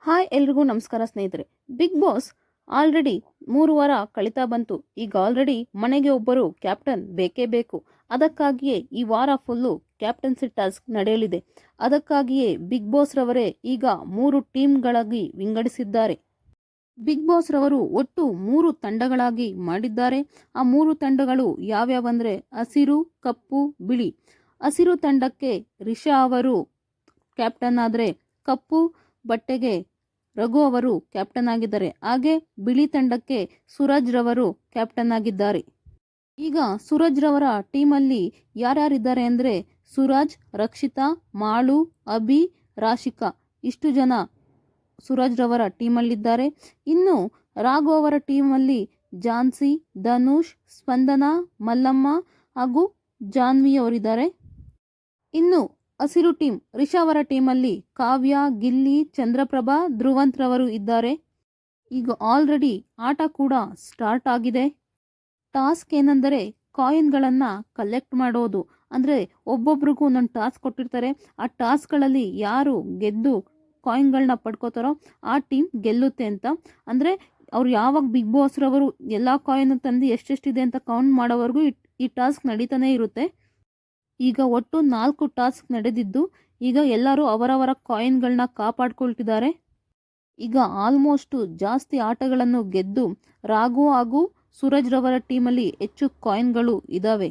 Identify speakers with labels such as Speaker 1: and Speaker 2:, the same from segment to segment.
Speaker 1: Hi ಎಲ್ರಿಗೂ ನಮಸ್ಕಾರ ಸ್ನೇಹಿತರೆ. ಬಿಗ್ ಬಾಸ್ ಆಲ್ರೆಡಿ 3 ವಾರ ಕಳೀತಾ ಬಂತು. ಈಗ ಆಲ್ರೆಡಿ ಮನೆಗೆ ಒಬ್ಬರು ಕ್ಯಾಪ್ಟನ್ ಬೇಕೇ ಬೇಕು. ಅದಕ್ಕಾಗಿಯೇ ಈ ವಾರ ಫುಲ್ಲು ಕ್ಯಾಪ್ಟನ್ಸಿ ಟಾಸ್ಕ್ ನಡೆಯಲಿದೆ. ಅದಕ್ಕಾಗಿಯೇ ಬಿಗ್ ಬಾಸ್ ರವರೇ ಈಗ 3 ಟೀಮ್ಗಳಾಗಿ ವಿಂಗಡಿಸಿದ್ದಾರೆ. ಬಿಗ್ ಬಾಸ್ ರವರು ಒಟ್ಟು 3 ತಂಡಗಳಾಗಿ ಮಾಡಿದ್ದಾರೆ. ಆ 3 ತಂಡಗಳು ಯಾವ್ಯಾವಂದ್ರೆ ಹಸಿರು, ಕಪ್ಪು, ಬಿಳಿ. ಹಸಿರು ತಂಡಕ್ಕೆ ರಿಷಾ ಅವರು ಕ್ಯಾಪ್ಟನ್ ಆದರೆ ಕಪ್ಪು ಬಟ್ಟೆಗೆ ರಘು ಅವರು ಕ್ಯಾಪ್ಟನ್ ಆಗಿದ್ದಾರೆ. ಹಾಗೆ ಬಿಳಿ ತಂಡಕ್ಕೆ ಸೂರಜ್ ರವರು ಕ್ಯಾಪ್ಟನ್ ಆಗಿದ್ದಾರೆ. ಈಗ ಸೂರಜ್ ರವರ ಟೀಮಲ್ಲಿ ಯಾರ್ಯಾರಿದ್ದಾರೆ ಅಂದರೆ ಸೂರಜ್, ರಕ್ಷಿತಾ, ಮಾಳು, ಅಭಿ, ರಾಶಿಕಾ ಇಷ್ಟು ಜನ ಸೂರಜ್ ರವರ ಟೀಮಲ್ಲಿದ್ದಾರೆ. ಇನ್ನು ರಾಘು ಅವರ ಟೀಮಲ್ಲಿ ಝಾನ್ಸಿ, ಧನುಷ್, ಸ್ಪಂದನ, ಮಲ್ಲಮ್ಮ ಹಾಗೂ ಜಾನ್ವಿ ಅವರಿದ್ದಾರೆ. ಇನ್ನು ಹಸಿರು ಟೀಮ್ ರಿಷಾ ಅವರ ಟೀಮಲ್ಲಿ ಕಾವ್ಯ, ಗಿಲ್ಲಿ, ಚಂದ್ರಪ್ರಭಾ, ಧ್ರುವಂತ್ ರವರು ಇದ್ದಾರೆ. ಈಗ ಆಲ್ರೆಡಿ ಆಟ ಕೂಡ ಸ್ಟಾರ್ಟ್ ಆಗಿದೆ. ಟಾಸ್ಕ್ ಏನೆಂದರೆ ಕಾಯಿನ್ಗಳನ್ನು ಕಲೆಕ್ಟ್ ಮಾಡೋದು. ಅಂದರೆ ಒಬ್ಬೊಬ್ರಿಗೂ ಒಂದೊಂದು ಟಾಸ್ಕ್ ಕೊಟ್ಟಿರ್ತಾರೆ. ಆ ಟಾಸ್ಕ್ಗಳಲ್ಲಿ ಯಾರು ಗೆದ್ದು ಕಾಯಿನ್ಗಳನ್ನ ಪಡ್ಕೋತಾರೋ ಆ ಟೀಮ್ ಗೆಲ್ಲುತ್ತೆ ಅಂತ. ಅಂದರೆ ಅವ್ರು ಯಾವಾಗ ಬಿಗ್ ಬಾಸ್ ರವರು ಎಲ್ಲ ಕಾಯಿನ್ ತಂದು ಎಷ್ಟೆಷ್ಟಿದೆ ಅಂತ ಕೌಂಟ್ ಮಾಡೋವರೆಗೂ ಈ ಟಾಸ್ಕ್ ನಡೀತಾನೆ ಇರುತ್ತೆ. ಈಗ ಒಟ್ಟು 4 ಟಾಸ್ಕ್ ನಡೆದಿದ್ದು ಈಗ ಎಲ್ಲರೂ ಅವರವರ ಕಾಯಿನ್ಗಳನ್ನ ಕಾಪಾಡ್ಕೊಳ್ತಿದ್ದಾರೆ. ಈಗ ಆಲ್ಮೋಸ್ಟ್ ಜಾಸ್ತಿ ಆಟಗಳನ್ನು ಗೆದ್ದು ರಾಘು ಹಾಗೂ ಸೂರಜ್ ರವರ ಟೀಮಲ್ಲಿ ಹೆಚ್ಚು ಕಾಯಿನ್ಗಳು ಇದ್ದಾವೆ.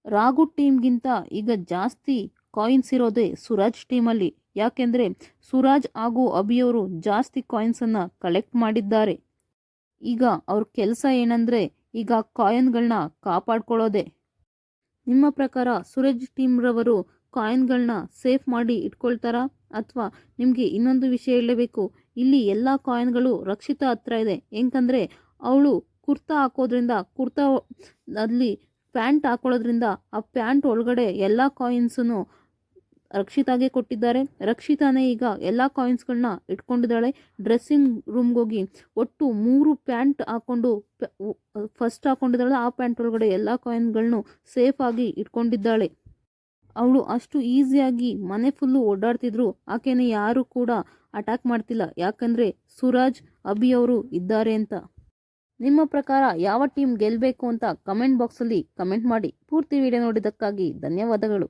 Speaker 1: ರಾಘು ಟೀಮ್ಗಿಂತ ಈಗ ಜಾಸ್ತಿ ಕಾಯಿನ್ಸ್ ಇರೋದೇ ಸೂರಜ್ ಟೀಮಲ್ಲಿ. ಯಾಕೆಂದರೆ ಸೂರಜ್ ಹಾಗೂ ಅಭಿಯವರು ಜಾಸ್ತಿ ಕಾಯಿನ್ಸನ್ನು ಕಲೆಕ್ಟ್ ಮಾಡಿದ್ದಾರೆ. ಈಗ ಅವ್ರ ಕೆಲಸ ಏನಂದರೆ ಈಗ ಕಾಯಿನ್ಗಳನ್ನ ಕಾಪಾಡ್ಕೊಳ್ಳೋದೆ. ನಿಮ್ಮ ಪ್ರಕಾರ ಸೂರಜ್ ಟೀಮ್ರವರು ಕಾಯಿನ್ಗಳನ್ನ ಸೇಫ್ ಮಾಡಿ ಇಟ್ಕೊಳ್ತಾರಾ ಅಥವಾ ನಿಮಗೆ ಇನ್ನೊಂದು ವಿಷಯ ಹೇಳಬೇಕು. ಇಲ್ಲಿ ಎಲ್ಲ ಕಾಯಿನ್ಗಳು ರಕ್ಷಿತಾ ಹತ್ರ ಇದೆ. ಏಕೆಂದರೆ ಅವಳು ಕುರ್ತಾ ಹಾಕೋದ್ರಿಂದ ಅಲ್ಲಿ ಪ್ಯಾಂಟ್ ಹಾಕೊಳ್ಳೋದ್ರಿಂದ ಆ ಪ್ಯಾಂಟ್ ಒಳಗಡೆ ಎಲ್ಲ ಕಾಯಿನ್ಸನ್ನು ರಕ್ಷಿತಾಗೆ ಕೊಟ್ಟಿದ್ದಾರೆ. ರಕ್ಷಿತಾನೇ ಈಗ ಎಲ್ಲ ಕಾಯಿನ್ಸ್ಗಳನ್ನ ಇಟ್ಕೊಂಡಿದ್ದಾಳೆ. ಡ್ರೆಸ್ಸಿಂಗ್ ರೂಮ್ಗೆ ಹೋಗಿ ಒಟ್ಟು 3 ಪ್ಯಾಂಟ್ ಹಾಕ್ಕೊಂಡು ಫಸ್ಟ್ ಹಾಕೊಂಡಿದ್ದಾಳೆ. ಆ ಪ್ಯಾಂಟ್ ಒಳಗಡೆ ಎಲ್ಲ ಕಾಯಿನ್ಗಳನ್ನು ಸೇಫಾಗಿ ಇಟ್ಕೊಂಡಿದ್ದಾಳೆ. ಅವಳು ಅಷ್ಟು ಈಸಿಯಾಗಿ ಮನೆ ಫುಲ್ಲು ಓಡಾಡ್ತಿದ್ರು. ಆಕೆನೇ ಯಾರು ಕೂಡ ಅಟ್ಯಾಕ್ ಮಾಡ್ತಿಲ್ಲ. ಯಾಕಂದರೆ ಸೂರಜ್, ಅಭಿ ಅವರು ಇದ್ದಾರೆ ಅಂತ. ನಿಮ್ಮ ಪ್ರಕಾರ ಯಾವ ಟೀಮ್ ಗೆಲ್ಲಬೇಕು ಅಂತ ಕಮೆಂಟ್ ಬಾಕ್ಸಲ್ಲಿ ಕಮೆಂಟ್ ಮಾಡಿ. ಪೂರ್ತಿ ವಿಡಿಯೋ ನೋಡಿದ್ದಕ್ಕಾಗಿ ಧನ್ಯವಾದಗಳು.